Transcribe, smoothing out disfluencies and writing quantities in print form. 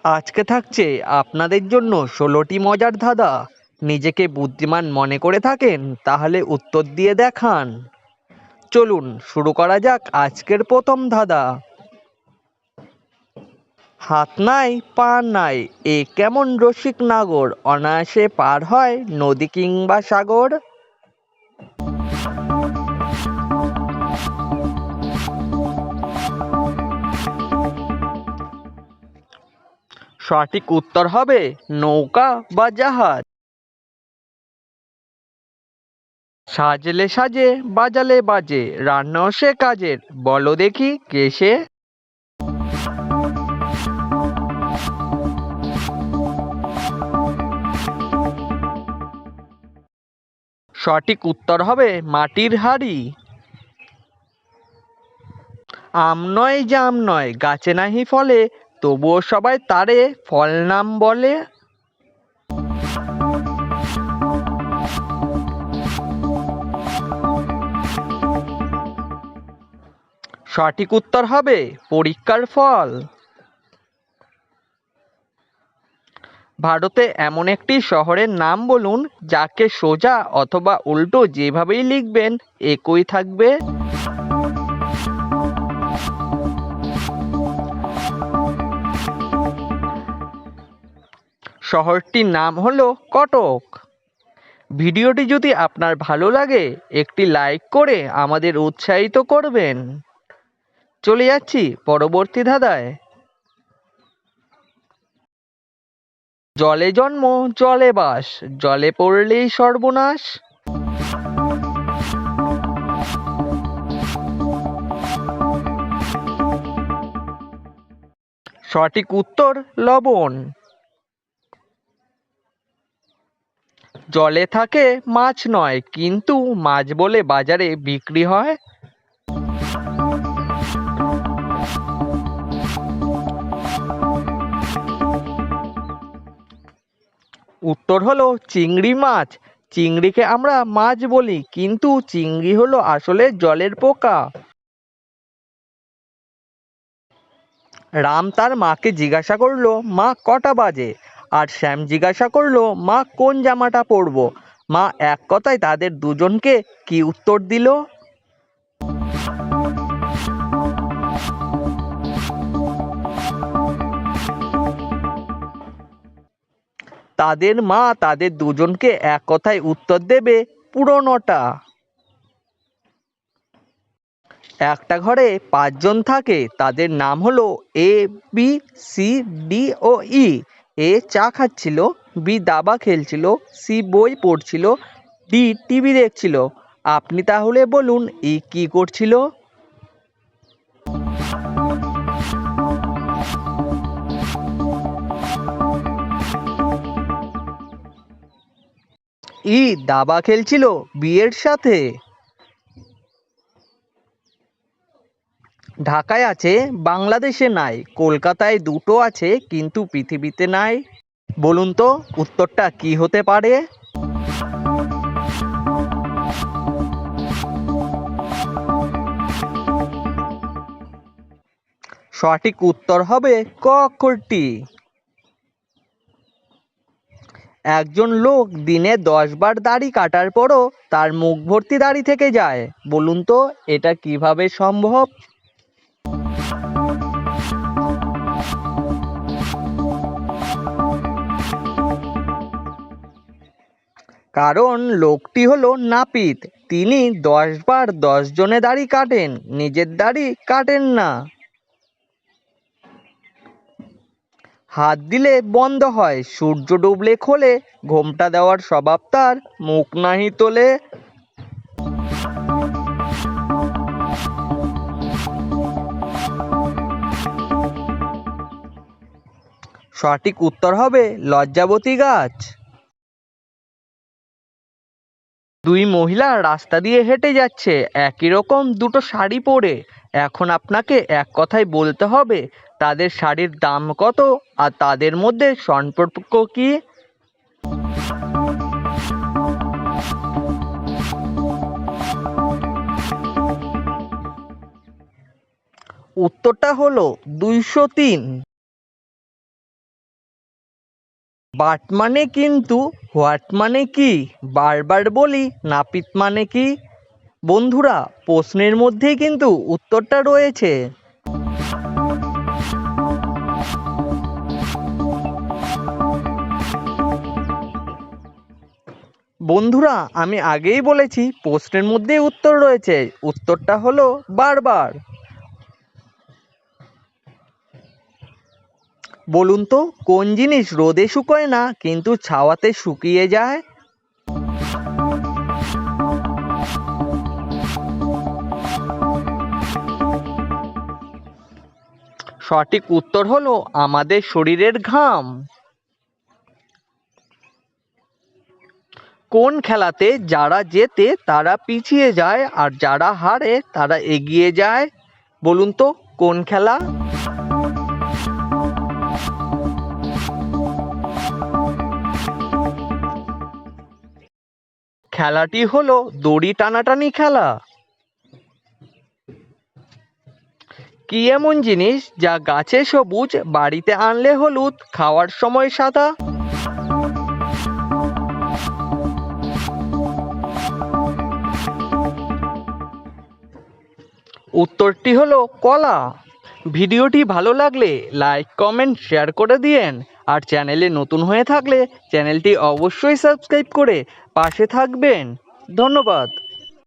আজকে থাকছে আপনাদের জন্য ১৬টি মজার ধাঁধা। নিজেকে বুদ্ধিমান মনে করে থাকেন তাহলে উত্তর দিয়ে দেখান। চলুন শুরু করা যাক আজকের প্রথম ধাঁধা। হাত নাই পা নাই এ কেমন রসিক নাগর, অনায়াসে পার হয় নদী কিংবা সাগর। সঠিক উত্তর হবে নৌকা বা জাহাজ। সাজলে সাজে বাজালে বাজে রান্নাও সে কাজের, বলো দেখি কে সে। সঠিক উত্তর হবে মাটির হাঁড়ি। আম নয় জাম নয় গাছে নাহি ফলে, তবুও সবাই তারে ফল নাম বলে। সঠিক উত্তর হবে পরীক্ষার ফল। ভারতে এমন একটি শহরের নাম বলুন যাকে সোজা অথবা উল্টো যেভাবেই লিখবেন একই থাকবে। শহরটির নাম হলো কটক। ভিডিওটি যদি আপনার ভালো লাগে একটি লাইক করে আমাদের উৎসাহিত করবেন। চলে যাচ্ছি পরবর্তী ধাঁধায়। জলে জন্ম জলে বাস, জলে পড়লেই সর্বনাশ। সঠিক উত্তর লবণ। জলে থাকে মাছ নয় কিন্তু মাছ বলে বাজারে বিক্রি হয়। উত্তর হলো চিংড়ি মাছ। চিংড়িকে আমরা মাছ বলি কিন্তু চিংড়ি হলো আসলে জলের পোকা। রাম তার মাকে জিজ্ঞাসা করলো মা কটা বাজে, আর শ্যাম জিজ্ঞাসা করলো মা কোন জামাটা পরবো। মা এক কথায় তাদের দুজনকে কি উত্তর দিল। তাদের মা তাদের দুজনকে এক কথায় উত্তর দেবে পুরনোটা। একটা ঘরে ৫ জন থাকে তাদের নাম হলো এ বি সি ডি ও ই। এ চা খাচ্ছিল, বি দাবা খেলছিল, সি বই পড়ছিল, ডি টিভি দেখছিল। আপনি তাহলে বলুন ই কি করছিল। ই দাবা খেলছিল বিয়ের সাথে। ঢাকায় আছে বাংলাদেশে নাই, কলকাতায় দুটো আছে কিন্তু পৃথিবীতে নাই। বলুন তো উত্তরটা কি হতে পারে। সঠিক উত্তর হবে ক অক্ষরটি। একজন লোক দিনে ১০ বার দাড়ি কাটার পরও তার মুখ ভর্তি দাড়ি থেকে যায়, বলুন তো এটা কিভাবে সম্ভব। কারণ লোকটি হলো নাপিত। তিনি ১০ বার ১০ জনে দাড়ি কাটেন, নিজের দাড়ি কাটেন না। হাত দিলে বন্ধ হয়, সূর্য ডুবলে খোলে, ঘোমটা দেওয়ার স্বভাব তার, মুখ নাহি তোলে। সঠিক উত্তর হবে লজ্জাবতী গাছ। দুই মহিলা রাস্তা দিয়ে হেঁটে যাচ্ছে একই রকম দুটো শাড়ি পরে। এখন আপনাকে এক কথায় বলতে হবে তাদের শাড়ির দাম কত আর তাদের মধ্যে সম্পর্ক কি। উত্তরটা হলো ২০৩। বাট মানে কিন্তু, হোয়াট মানে কি, বারবার বলি, নাপিত মানে কি? বন্ধুরা, প্রশ্নের মধ্যেই কিন্তু উত্তরটা রয়েছে। বন্ধুরা, আমি আগেই বলেছি প্রশ্নের মধ্যেই উত্তর রয়েছে। উত্তরটা হলো বারবার। বলুন তো, কোন জিনিস রোদে শুকোয় না কিন্তু ছাওয়াতে শুকিয়ে যায়? সঠিক উত্তর হলো আমাদের শরীরের ঘাম। কোন খেলাতে যারা জেতে তারা পিছিয়ে যায় আর যারা হারে তারা এগিয়ে যায়? বলুন তো, কোন খেলা? খেলাটি হলো দড়ি টানাটানি খেলা। কি এমন জিনিস যা গাছে সবুজ, বাড়িতে আনলে হলুদ, খাওয়ার সময় সাদা? উত্তরটি হলো কলা। ভিডিওটি ভালো লাগলে লাইক, কমেন্ট, শেয়ার করে দিয়েন। আর চ্যানেলে নতুন হয়ে থাকলে চ্যানেলটি অবশ্যই সাবস্ক্রাইব করে পাশে থাকবেন। ধন্যবাদ।